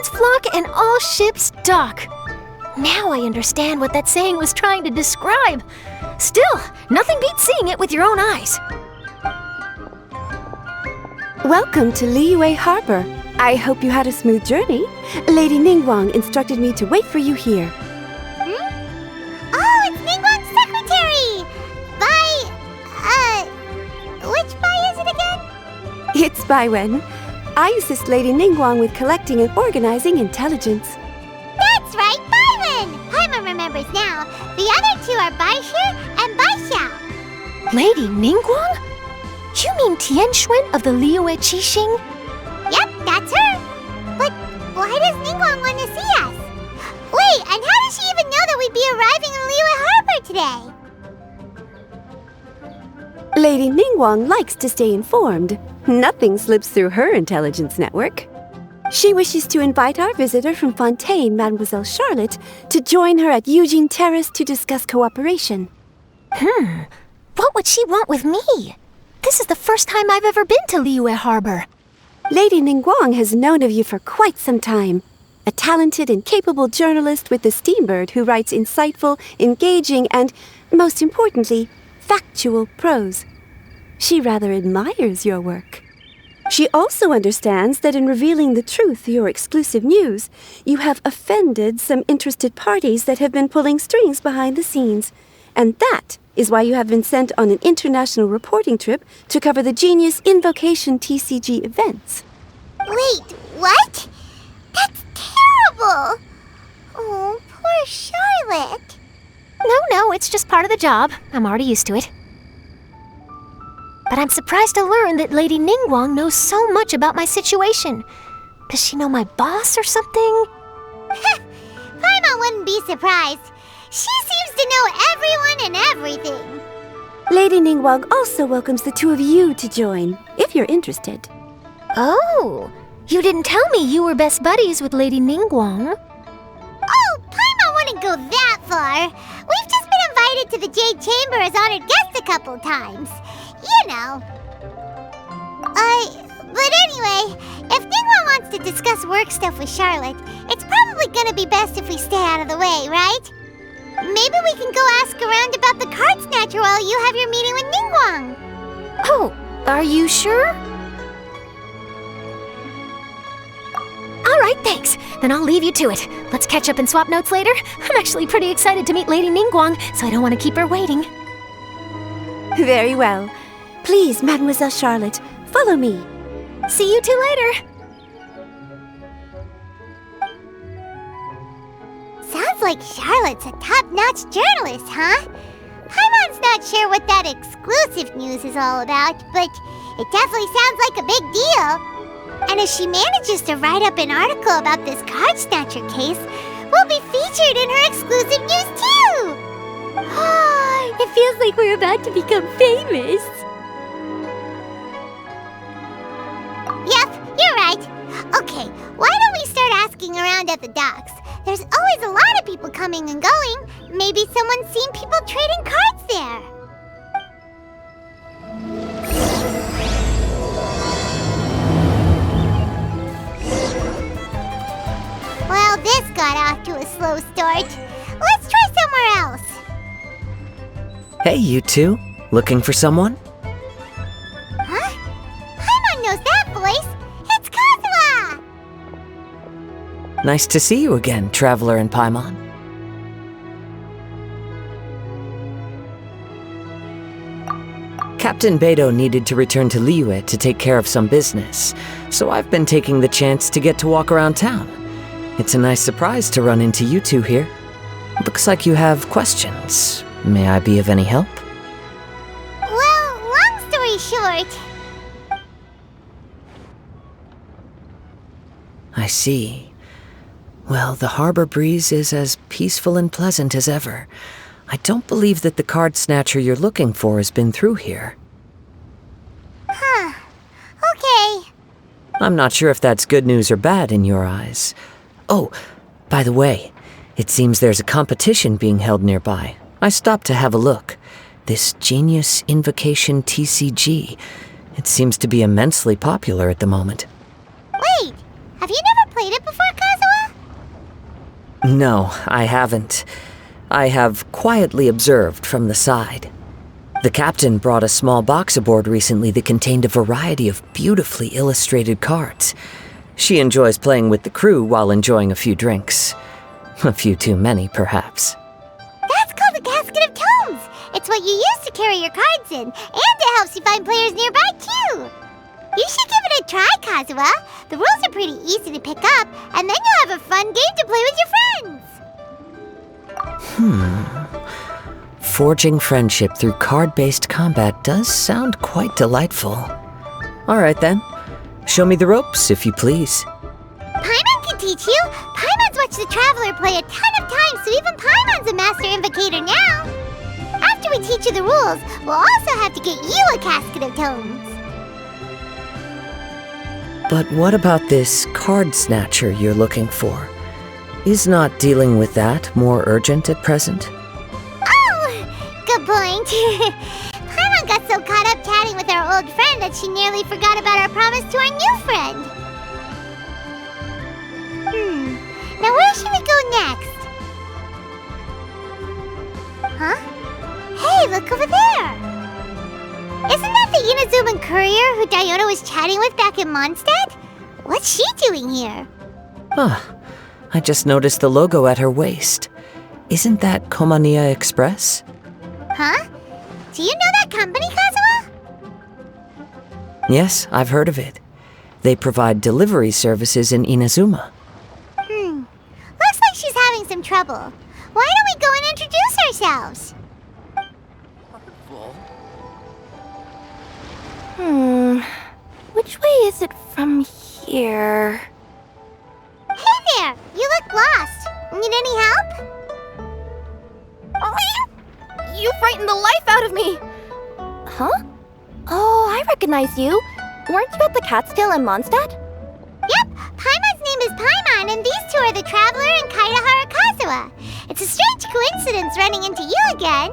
birds flock and all ships dock. Now I understand what that saying was trying to describe. Still, nothing beats seeing it with your own eyes. Welcome to Liyue Harbor. I hope you had a smooth journey. Lady Ningguang instructed me to wait for you here. Oh, it's Ningguang's secretary! Which Bai is it again? It's Baiwen. I assist Lady Ningguang with collecting and organizing intelligence. That's right, Baiwen! Paimon remembers now. The other two are Baishir and Baishao. Lady Ningguang? You mean Tianxuan of the Liyue Qixing? Yep, that's her. But why does Ningguang want to see us? Wait, and how does she even know that we'd be arriving in Liyue Harbor today? Lady Ningguang likes to stay informed. Nothing slips through her intelligence network. She wishes to invite our visitor from Fontaine, Mademoiselle Charlotte, to join her at Eugene Terrace to discuss cooperation. What would she want with me? This is the first time I've ever been to Liyue Harbor. Lady Ningguang has known of you for quite some time. A talented and capable journalist with the Steambird who writes insightful, engaging, and, most importantly, factual prose. She rather admires your work. She also understands that in revealing the truth, your exclusive news, you have offended some interested parties that have been pulling strings behind the scenes. And that is why you have been sent on an international reporting trip to cover the Genius Invocation TCG events. Wait, what? That's terrible! Oh, poor Charlotte. No, it's just part of the job. I'm already used to it. But I'm surprised to learn that Lady Ningguang knows so much about my situation. Does she know my boss or something? Paimon wouldn't be surprised. She seems to know everyone and everything. Lady Ningguang also welcomes the two of you to join, if you're interested. Oh, you didn't tell me you were best buddies with Lady Ningguang. Oh, Paimon wouldn't go that far. We've just been invited to the Jade Chamber as honored guests a couple times. You know. But anyway, if Ningguang wants to discuss work stuff with Charlotte, it's probably gonna be best if we stay out of the way, right? Maybe we can go ask around about the card snatcher while you have your meeting with Ningguang. Oh, are you sure? All right, thanks. Then I'll leave you to it. Let's catch up and swap notes later. I'm actually pretty excited to meet Lady Ningguang, so I don't want to keep her waiting. Very well. Please, Mademoiselle Charlotte, follow me. See you two later. Sounds like Charlotte's a top-notch journalist, huh? Paimon's not sure what that exclusive news is all about, but it definitely sounds like a big deal. And if she manages to write up an article about this card snatcher case, we'll be featured in her exclusive news too! It feels like we're about to become famous. Yep, you're right. Okay, why don't we start asking around at the docks? There's always a lot of people coming and going. Maybe someone's seen people trading cards there. Well, this got off to a slow start. Let's try somewhere else. Hey, you two. Looking for someone? Huh? Paimon knows that voice. It's Kazuha! Nice to see you again, Traveler and Paimon. Captain Beidou needed to return to Liyue to take care of some business, so I've been taking the chance to get to walk around town. It's a nice surprise to run into you two here. Looks like you have questions. May I be of any help? Well, long story short... I see. Well, the harbor breeze is as peaceful and pleasant as ever. I don't believe that the card snatcher you're looking for has been through here. Huh. Okay. I'm not sure if that's good news or bad in your eyes. Oh, by the way, it seems there's a competition being held nearby. I stopped to have a look. This Genius Invocation TCG. It seems to be immensely popular at the moment. Wait, have you never played it before, Kazuha? No, I haven't. I have quietly observed from the side. The captain brought a small box aboard recently that contained a variety of beautifully illustrated cards. She enjoys playing with the crew while enjoying a few drinks. A few too many, perhaps. That's called the Casket of Tomes. It's what you use to carry your cards in, and it helps you find players nearby, too. You should give it a try, Kazuha. The rules are pretty easy to pick up, and then you'll have a fun game to play with your friends. Forging friendship through card-based combat does sound quite delightful. All right, then. Show me the ropes, if you please. Paimon can teach you. Paimon's watched the Traveler play a ton of times, so even Paimon's a master invocator now. After we teach you the rules, we'll also have to get you a Casket of Tomes. But what about this card snatcher you're looking for? Is not dealing with that more urgent at present? Oh, good point. Paimon got so caught up chatting with our old friend that she nearly forgot about our promise to our new friend. Now where should we go next? Huh? Hey, look over there! Isn't that the Inazuman courier who Diona was chatting with back in Mondstadt? What's she doing here? I just noticed the logo at her waist. Isn't that Komania Express? Huh? Do you know that company, Kazuha? Yes, I've heard of it. They provide delivery services in Inazuma. Looks like she's having some trouble. Why don't we go and introduce ourselves? Which way is it from here? Hey there! You look lost. Need any help? You frightened the life out of me! Huh? Oh, I recognize you. Weren't you at the Cat's Tail in Mondstadt? Yep, Paimon's name is Paimon, and these two are the Traveler and Kaitahara Kazuha. It's a strange coincidence running into you again.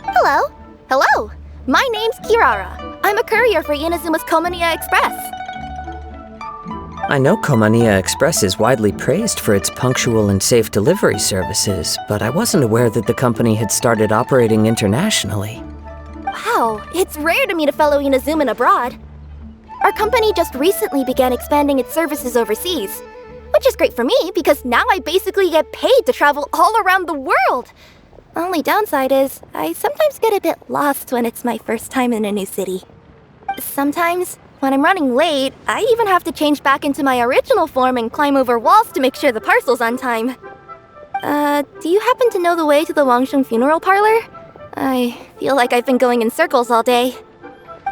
Hello. Hello. My name's Kirara. I'm a courier for Inazuma's Komania Express. I know Komania Express is widely praised for its punctual and safe delivery services, but I wasn't aware that the company had started operating internationally. Wow, it's rare to meet a fellow Inazuman abroad. Our company just recently began expanding its services overseas, which is great for me because now I basically get paid to travel all around the world. Only downside is I sometimes get a bit lost when it's my first time in a new city. Sometimes, when I'm running late, I even have to change back into my original form and climb over walls to make sure the parcel's on time. Do you happen to know the way to the Wangsheng funeral parlor? I feel like I've been going in circles all day.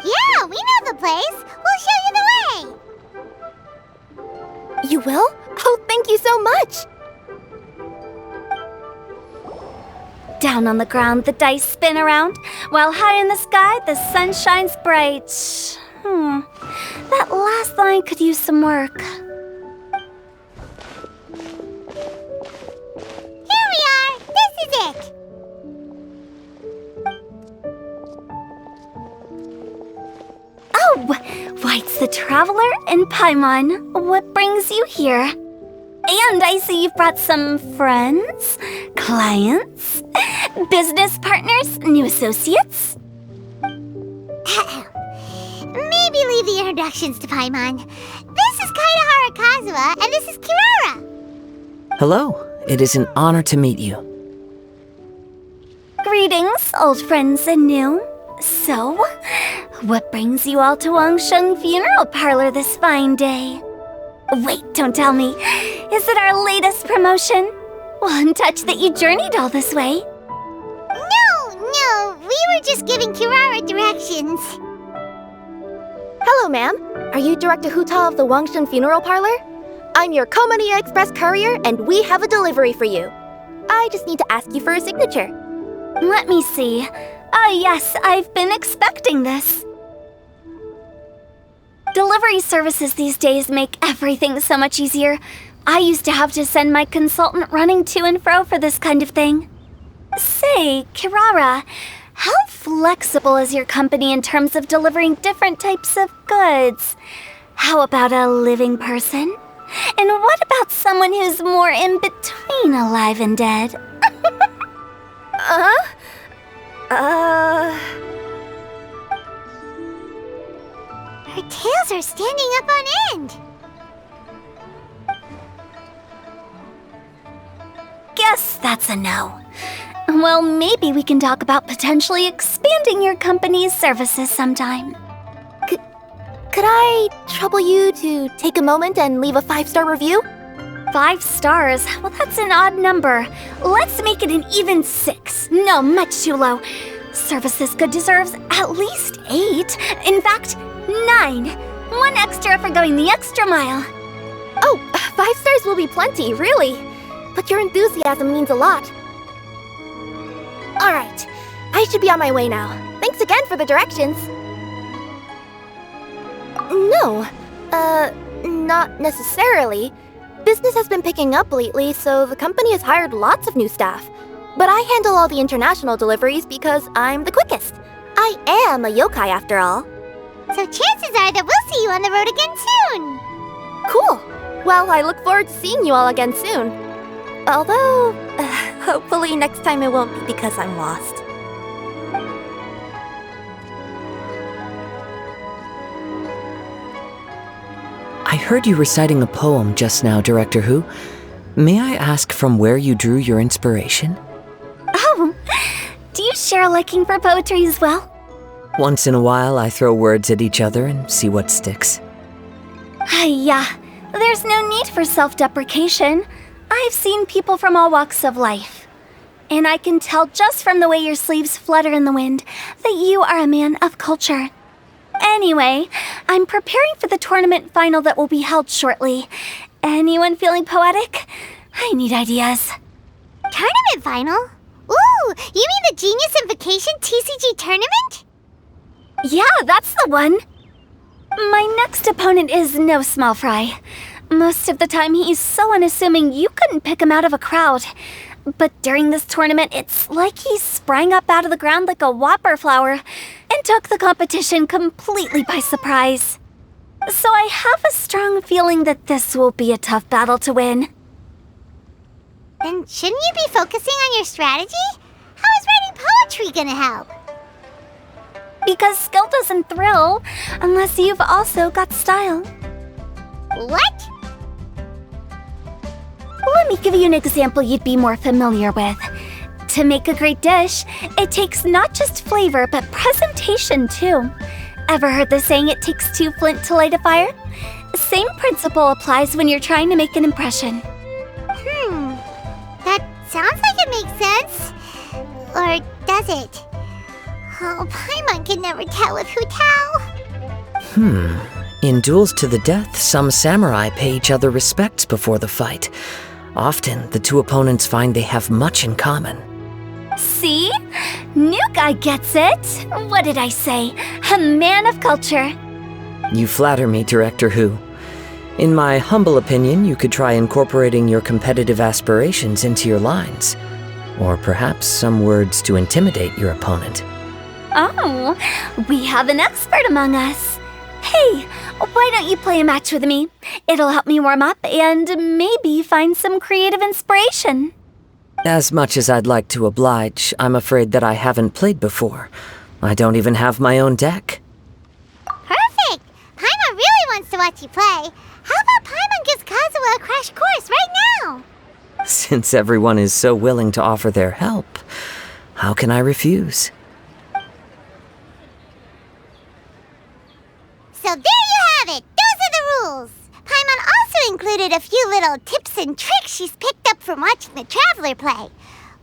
Yeah, we know the place. We'll show you the way. You will? Oh, thank you so much! Down on the ground, the dice spin around, while high in the sky, the sun shines bright. That last line could use some work. Here we are. This is it. Oh, why, it's the Traveler and Paimon. What brings you here? And I see you've brought some friends, clients, business partners, new associates. Maybe leave the introductions to Paimon. This is Kaitahara Kazuha, and this is Kirara. Hello, it is an honor to meet you. Greetings, old friends and new. So, what brings you all to Wangsheng Funeral Parlor this fine day? Wait, don't tell me. Is it our latest promotion? One touch that you journeyed all this way? No, we were just giving Kirara directions. Hello, ma'am. Are you Director Huta of the Wangsheng Funeral Parlor? I'm your Komania Express courier, and we have a delivery for you. I just need to ask you for a signature. Let me see. Ah, yes, I've been expecting this. Delivery services these days make everything so much easier. I used to have to send my consultant running to and fro for this kind of thing. Say, Kirara, how flexible is your company in terms of delivering different types of goods? How about a living person? And what about someone who's more in between alive and dead? Her tails are standing up on end. Guess that's a no. Well, maybe we can talk about potentially expanding your company's services sometime. Could I trouble you to take a moment and leave a 5-star review? 5 stars? Well, that's an odd number. Let's make it an even 6. No, much too low. Service this good deserves at least 8. In fact, 9. 1 extra for going the extra mile. Oh, 5 stars will be plenty, really. But your enthusiasm means a lot. Alright, I should be on my way now. Thanks again for the directions. No, not necessarily. Business has been picking up lately, so the company has hired lots of new staff. But I handle all the international deliveries because I'm the quickest. I am a yokai after all. So chances are that we'll see you on the road again soon. Cool. Well, I look forward to seeing you all again soon. Although, hopefully next time it won't be because I'm lost. I heard you reciting a poem just now, Director Who. May I ask from where you drew your inspiration? Oh, do you share a liking for poetry as well? Once in a while, I throw words at each other and see what sticks. Yeah, there's no need for self-deprecation. I've seen people from all walks of life. And I can tell just from the way your sleeves flutter in the wind that you are a man of culture. Anyway, I'm preparing for the tournament final that will be held shortly. Anyone feeling poetic? I need ideas. Tournament final? Ooh, you mean the Genius Invocation TCG tournament? Yeah, that's the one. My next opponent is no small fry. Most of the time he's so unassuming you couldn't pick him out of a crowd. But during this tournament, it's like he sprang up out of the ground like a whopper flower and took the competition completely by surprise. So I have a strong feeling that this will be a tough battle to win. Then shouldn't you be focusing on your strategy? How is writing poetry gonna help? Because skill doesn't thrill unless you've also got style. What? Let me give you an example you'd be more familiar with. To make a great dish, it takes not just flavor, but presentation too. Ever heard the saying, it takes 2 flint to light a fire? Same principle applies when you're trying to make an impression. That sounds like it makes sense. Or does it? Oh, Paimon can never tell with Hu Tao. In duels to the death, some samurai pay each other respects before the fight. Often, the two opponents find they have much in common. See? New guy gets it. What did I say? A man of culture. You flatter me, Director Who. In my humble opinion, you could try incorporating your competitive aspirations into your lines. Or perhaps some words to intimidate your opponent. Oh, we have an expert among us. Hey, why don't you play a match with me? It'll help me warm up and maybe find some creative inspiration. As much as I'd like to oblige, I'm afraid that I haven't played before. I don't even have my own deck. Perfect! Paimon really wants to watch you play. How about Paimon gives Kazuha a crash course right now? Since everyone is so willing to offer their help, how can I refuse? So there you have it! Those are the rules! Paimon also included a few little tips and tricks she's picked up from watching the Traveler play.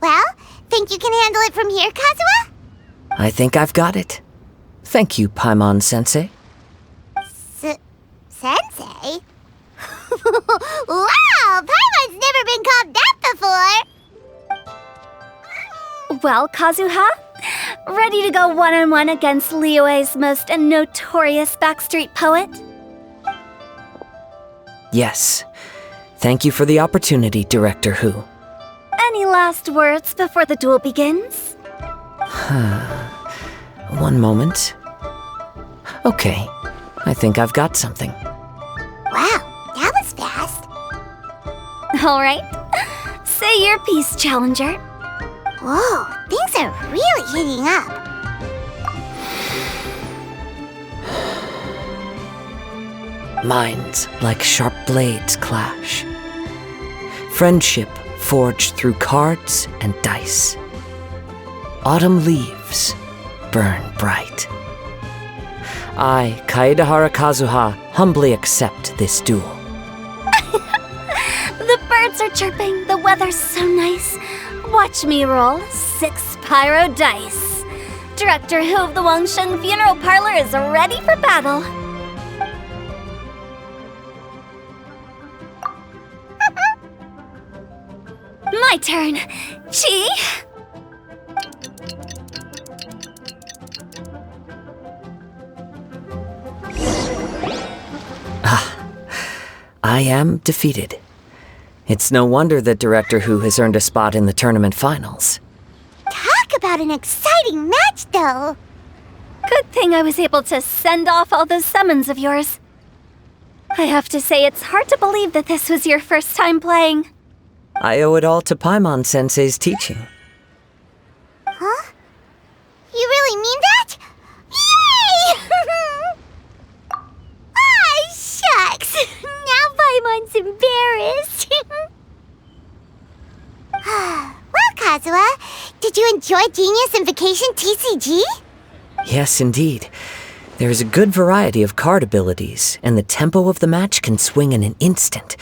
Well, think you can handle it from here, Kazuha? I think I've got it. Thank you, Paimon-sensei. Sensei? Wow! Paimon's never been called that before! Well, Kazuha, ready to go one-on-one against Liyue's most notorious backstreet poet? Yes. Thank you for the opportunity, Director Who. Any last words before the duel begins? One moment. Okay, I think I've got something. Wow, that was fast. All right. Say your piece, Challenger. Whoa, things are really heating up. Minds like sharp blades clash. Friendship forged through cards and dice. Autumn leaves burn bright. I, Kaedehara Kazuha, humbly accept this duel. The birds are chirping, the weather's so nice. Watch me roll 6 pyro dice. Director Hu of the Wangsheng Funeral Parlor is ready for battle. My turn. Chi? I am defeated. It's no wonder that Director Hu has earned a spot in the tournament finals. Talk about an exciting match, though. Good thing I was able to send off all those summons of yours. I have to say, it's hard to believe that this was your first time playing. I owe it all to Paimon-sensei's teaching. Huh? You really mean that? Yay! Ah, shucks. Now Paimon's embarrassed. Well, Kazuha, did you enjoy Genius Invocation TCG? Yes, indeed. There is a good variety of card abilities, and the tempo of the match can swing in an instant.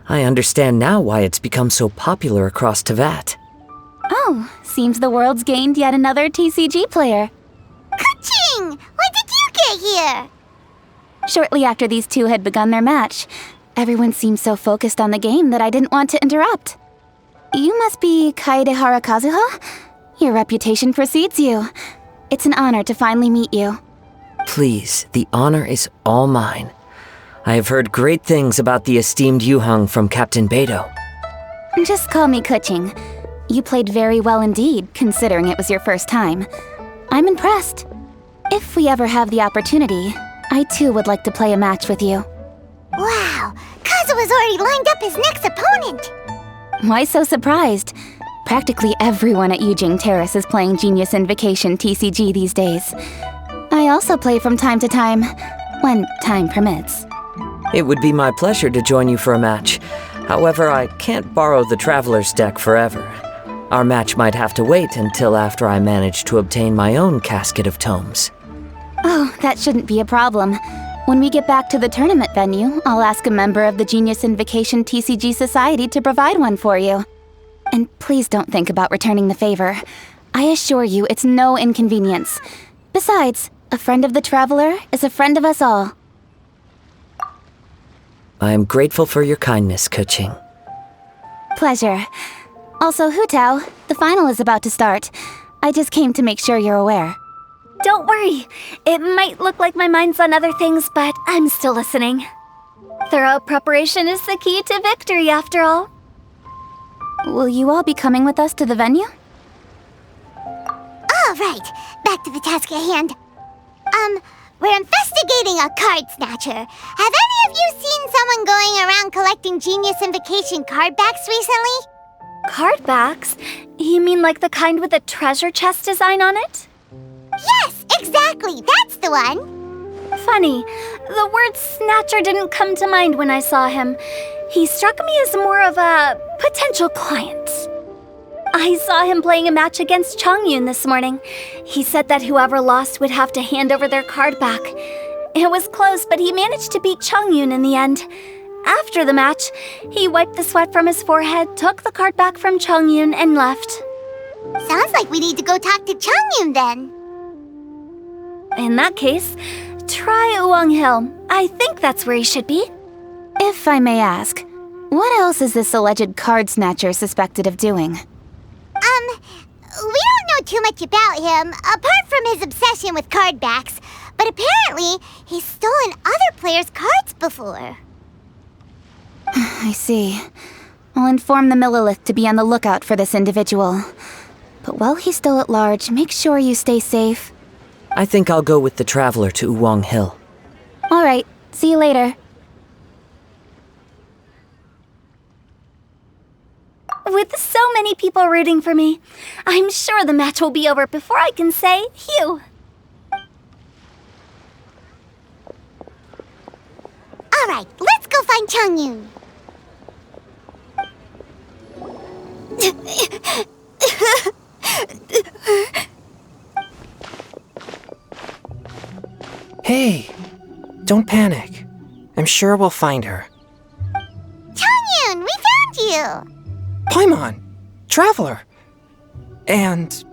I understand now why it's become so popular across Teyvat. Oh, seems the world's gained yet another TCG player. Ka-ching! When did you get here? Shortly after these two had begun their match, everyone seemed so focused on the game that I didn't want to interrupt. You must be Kaedehara Kazuha? Your reputation precedes you. It's an honor to finally meet you. Please, the honor is all mine. I have heard great things about the esteemed Yuheng from Captain Beidou. Just call me Kuching. You played very well indeed, considering it was your first time. I'm impressed. If we ever have the opportunity, I too would like to play a match with you. Wow, Kazuha's already lined up his next opponent. Why so surprised? Practically everyone at Yujing Terrace is playing Genius Invocation TCG these days. I also play from time to time, when time permits. It would be my pleasure to join you for a match. However, I can't borrow the Traveler's deck forever. Our match might have to wait until after I manage to obtain my own casket of tomes. Oh, that shouldn't be a problem. When we get back to the tournament venue, I'll ask a member of the Genius Invocation TCG Society to provide one for you. And please don't think about returning the favor. I assure you it's no inconvenience. Besides, a friend of the Traveler is a friend of us all. I am grateful for your kindness, Kuching. Pleasure. Also, Hutao, the final is about to start. I just came to make sure you're aware. Don't worry. It might look like my mind's on other things, but I'm still listening. Thorough preparation is the key to victory, after all. Will you all be coming with us to the venue? All right, back to the task at hand. We're investigating a card snatcher. Have any of you seen someone going around collecting Genius Invocation card backs recently? Card backs? You mean like the kind with a treasure chest design on it? Yes, exactly, that's the one. Funny, the word snatcher didn't come to mind when I saw him. He struck me as more of a potential client. I saw him playing a match against Chongyun this morning. He said that whoever lost would have to hand over their card back. It was close, but he managed to beat Chongyun in the end. After the match, he wiped the sweat from his forehead, took the card back from Chongyun, and left. Sounds like we need to go talk to Chongyun then. In that case, try Uwang Hill. I think that's where he should be. If I may ask, what else is this alleged card snatcher suspected of doing? We don't know too much about him, apart from his obsession with card backs, but apparently he's stolen other players' cards before. I see. I'll inform the Millilith to be on the lookout for this individual. But while he's still at large, make sure you stay safe. I think I'll go with the Traveler to Uwang Hill. All right, see you later. With so many people rooting for me, I'm sure the match will be over before I can say phew. Alright, let's go find Changyun. Hey, don't panic. I'm sure we'll find her. Changyun, we found you! Paimon! Traveler! And...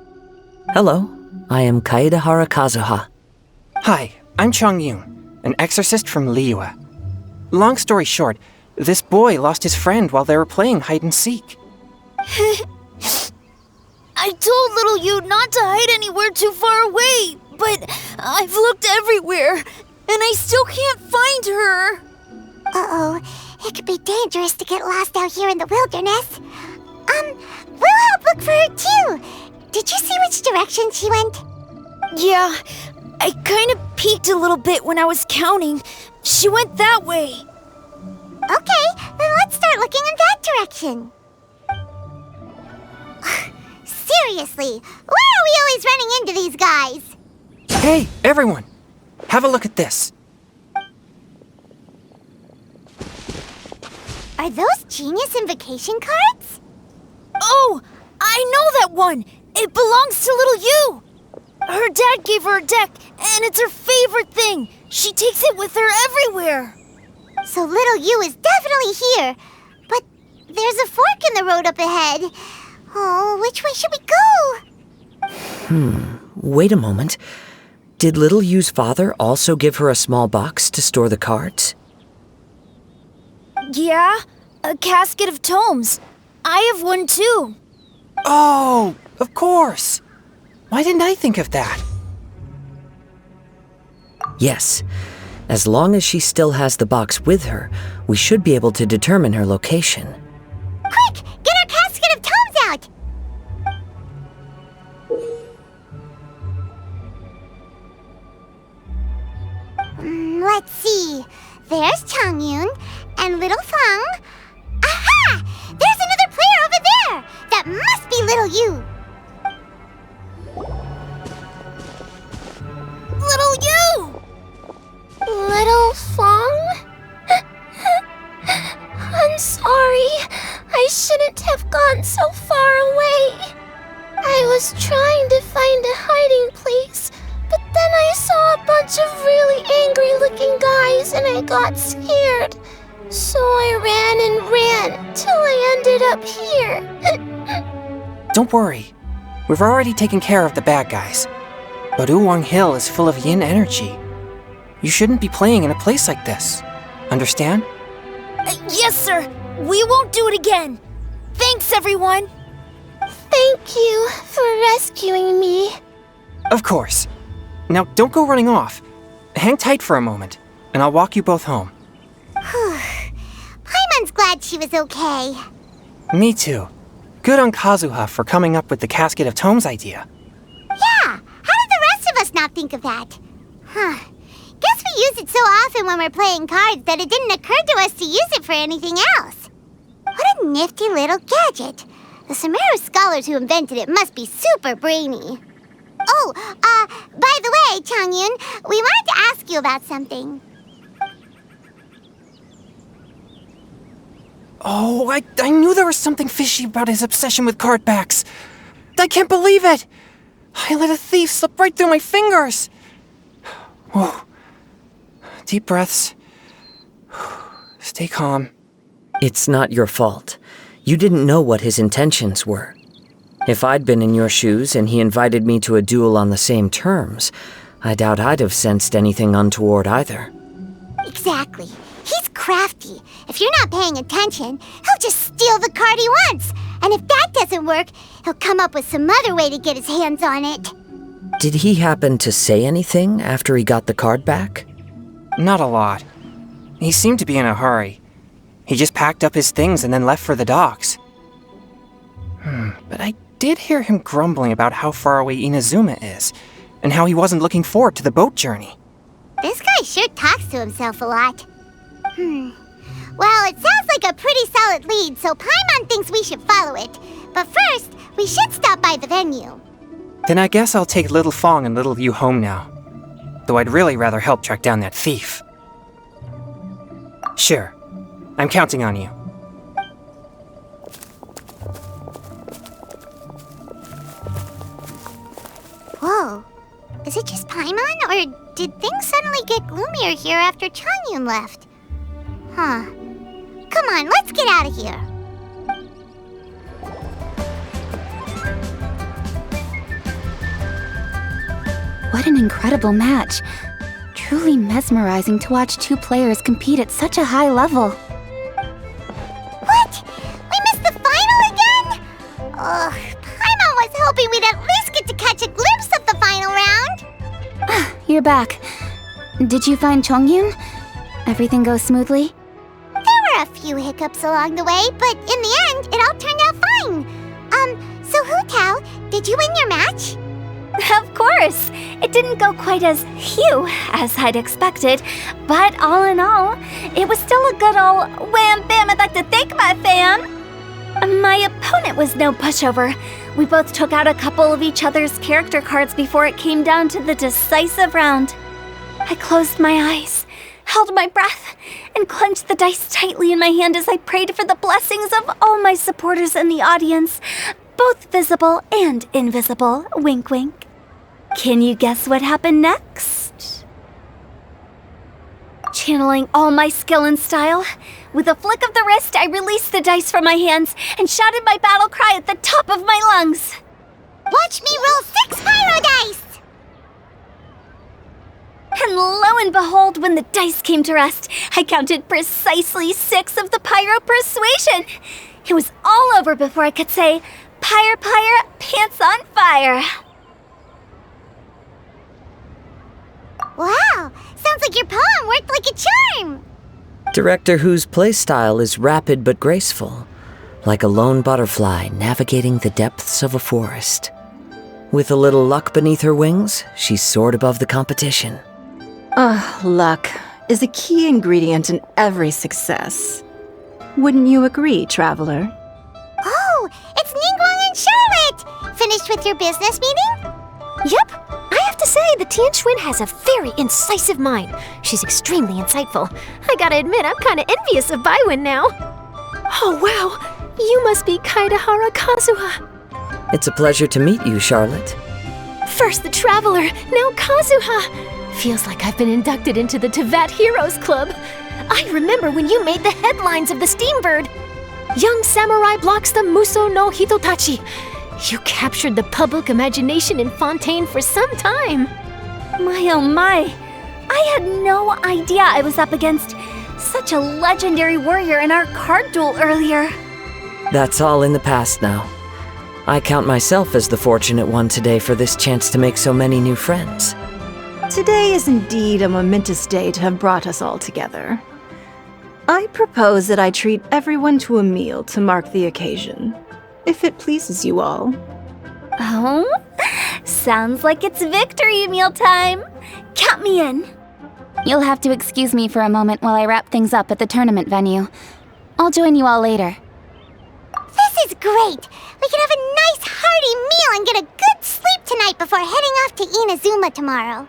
Hello, I am Kaedahara Kazuha. Hi, I'm Changyun, an exorcist from Liyue. Long story short, this boy lost his friend while they were playing hide-and-seek. I told little you not to hide anywhere too far away, but I've looked everywhere, and I still can't find her. Uh-oh, it could be dangerous to get lost out here in the wilderness. We'll help look for her too. Did you see which direction she went? Yeah, I kind of peeked a little bit when I was counting. She went that way. Okay, then let's start looking in that direction. Seriously, why are we always running into these guys? Hey, everyone! Have a look at this. Are those Genius Invocation cards? Oh, I know that one. It belongs to little you. Her dad gave her a deck, and it's her favorite thing. She takes it with her everywhere. So little you is definitely here. But there's a fork in the road up ahead. Oh, which way should we go? Wait a moment. Did Little Yu's father also give her a small box to store the cards? Yeah, a casket of tomes. I have one too. Oh, of course! Why didn't I think of that? Yes. As long as she still has the box with her, we should be able to determine her location. Quick, get our casket of tomes out! Let's see. There's Changyun and Little Feng. Aha! There's another player over there! That must be Little You! Little you! Little Feng? I'm sorry. I shouldn't have gone so far away. I was trying to find a hiding place, but then I saw a bunch of really angry-looking guys and I got scared. So I ran and ran till I ended up here. Don't worry. We've already taken care of the bad guys. But Uwang Hill is full of yin energy. You shouldn't be playing in a place like this. Understand? Yes, sir. We won't do it again. Thanks, everyone. Thank you for rescuing me. Of course. Now don't go running off. Hang tight for a moment, and I'll walk you both home. Paimon's glad she was okay. Me too. Good on Kazuha for coming up with the Casket of Tomes idea. Yeah, how did the rest of us not think of that? Guess we use it so often when we're playing cards that it didn't occur to us to use it for anything else. What a nifty little gadget. The Sumeru scholars who invented it must be super brainy. Oh, by the way, Changyun, we wanted to ask you about something. Oh, I knew there was something fishy about his obsession with card backs. I can't believe it! I let a thief slip right through my fingers! Whoa. Deep breaths. Stay calm. It's not your fault. You didn't know what his intentions were. If I'd been in your shoes and he invited me to a duel on the same terms, I doubt I'd have sensed anything untoward either. Exactly. He's crafty. If you're not paying attention, he'll just steal the card he wants. And if that doesn't work, he'll come up with some other way to get his hands on it. Did he happen to say anything after he got the card back? Not a lot. He seemed to be in a hurry. He just packed up his things and then left for the docks. But I did hear him grumbling about how far away Inazuma is, and how he wasn't looking forward to the boat journey. This guy sure talks to himself a lot. Well, it sounds like a pretty solid lead, so Paimon thinks we should follow it. But first, we should stop by the venue. Then I guess I'll take Little Fong and Little Yu home now. Though I'd really rather help track down that thief. Sure. I'm counting on you. Whoa. Is it just Paimon, or did things suddenly get gloomier here after Changyun left? Huh. Come on, let's get out of here. What an incredible match. Truly mesmerizing to watch two players compete at such a high level. What? We missed the final again? Ugh, Paimon was hoping we'd at least get to catch a glimpse of the final round. You're back. Did you find Chongyun? Everything go smoothly? There were a few hiccups along the way, but in the end, it all turned out fine. So Hu Tao, did you win your match? Of course! It didn't go quite as hew as I'd expected, but all in all, it was still a good old wham bam. I'd like to thank my fam! My opponent was no pushover. We both took out a couple of each other's character cards before it came down to the decisive round. I closed my eyes, held my breath, and clenched the dice tightly in my hand as I prayed for the blessings of all my supporters in the audience, both visible and invisible. Wink, wink. Can you guess what happened next? Channeling all my skill and style, with a flick of the wrist, I released the dice from my hands and shouted my battle cry at the top of my lungs. Watch me roll 6 pyro dice! And lo and behold, when the dice came to rest, I counted precisely 6 of the pyro persuasion. It was all over before I could say, "Pyre, pyre, pants on fire." Wow, sounds like your poem worked like a charm! Director Hu's playstyle is rapid but graceful, like a lone butterfly navigating the depths of a forest. With a little luck beneath her wings, she soared above the competition. Luck is a key ingredient in every success. Wouldn't you agree, traveler? Oh, it's Ningguang and Charlotte! Finished with your business meeting? Yep. I have to say, the Tianquan has a very incisive mind. She's extremely insightful. I gotta admit, I'm kinda envious of Baiwen now. Oh, wow. You must be Kaidahara Kazuha. It's a pleasure to meet you, Charlotte. First the Traveler, now Kazuha. Feels like I've been inducted into the Tevat Heroes Club. I remember when you made the headlines of the Steambird. Young samurai blocks the Muso no Hitotachi. You captured the public imagination in Fontaine for some time. My oh my! I had no idea I was up against such a legendary warrior in our card duel earlier. That's all in the past now. I count myself as the fortunate one today for this chance to make so many new friends. Today is indeed a momentous day to have brought us all together. I propose that I treat everyone to a meal to mark the occasion, if it pleases you all. Oh? Sounds like it's victory meal time. Count me in. You'll have to excuse me for a moment while I wrap things up at the tournament venue. I'll join you all later. This is great! We can have a nice hearty meal and get a good sleep tonight before heading off to Inazuma tomorrow.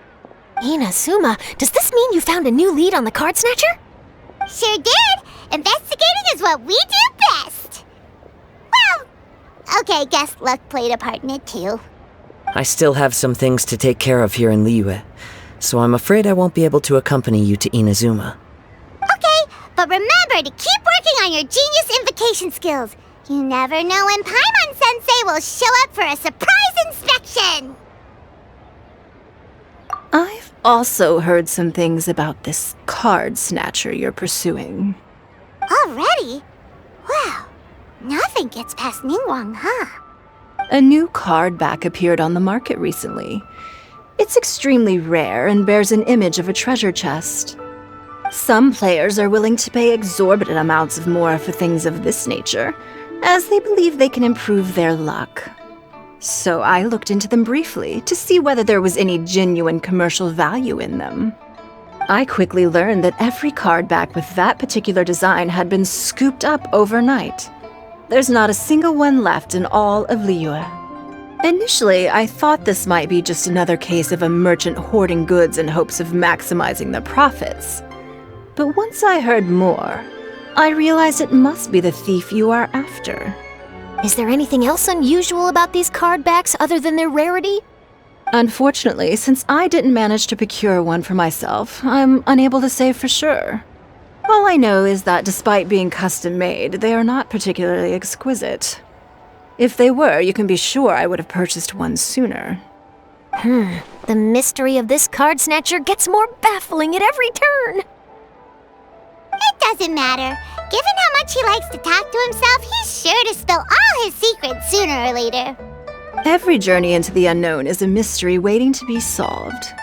Inazuma, does this mean you found a new lead on the Card Snatcher? Sure did! Investigating is what we do best! Well, okay, guess luck played a part in it too. I still have some things to take care of here in Liyue, so I'm afraid I won't be able to accompany you to Inazuma. Okay, but remember to keep working on your genius invocation skills. You never know when Paimon-sensei will show up for a surprise inspection! I've also heard some things about this card snatcher you're pursuing. Already? Wow, nothing gets past Ningguang, huh? A new card back appeared on the market recently. It's extremely rare and bears an image of a treasure chest. Some players are willing to pay exorbitant amounts of more for things of this nature, as they believe they can improve their luck. So I looked into them briefly to see whether there was any genuine commercial value in them. I quickly learned that every card back with that particular design had been scooped up overnight. There's not a single one left in all of Liyue. Initially, I thought this might be just another case of a merchant hoarding goods in hopes of maximizing the profits. But once I heard more, I realized it must be the thief you are after. Is there anything else unusual about these card backs other than their rarity? Unfortunately, since I didn't manage to procure one for myself, I'm unable to say for sure. All I know is that despite being custom-made, they are not particularly exquisite. If they were, you can be sure I would have purchased one sooner. The mystery of this card snatcher gets more baffling at every turn. It doesn't matter. Given how much he likes to talk to himself, he's sure to spill all his secrets sooner or later. Every journey into the unknown is a mystery waiting to be solved.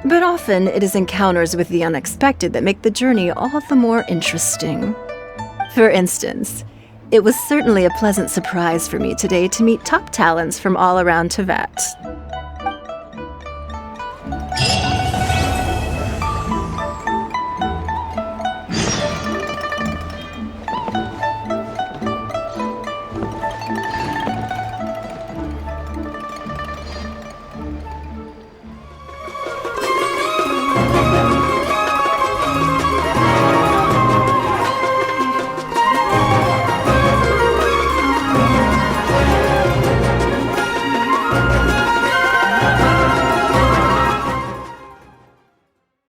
But often it is encounters with the unexpected that make the journey all the more interesting. For instance, it was certainly a pleasant surprise for me today to meet top talents from all around Teyvat.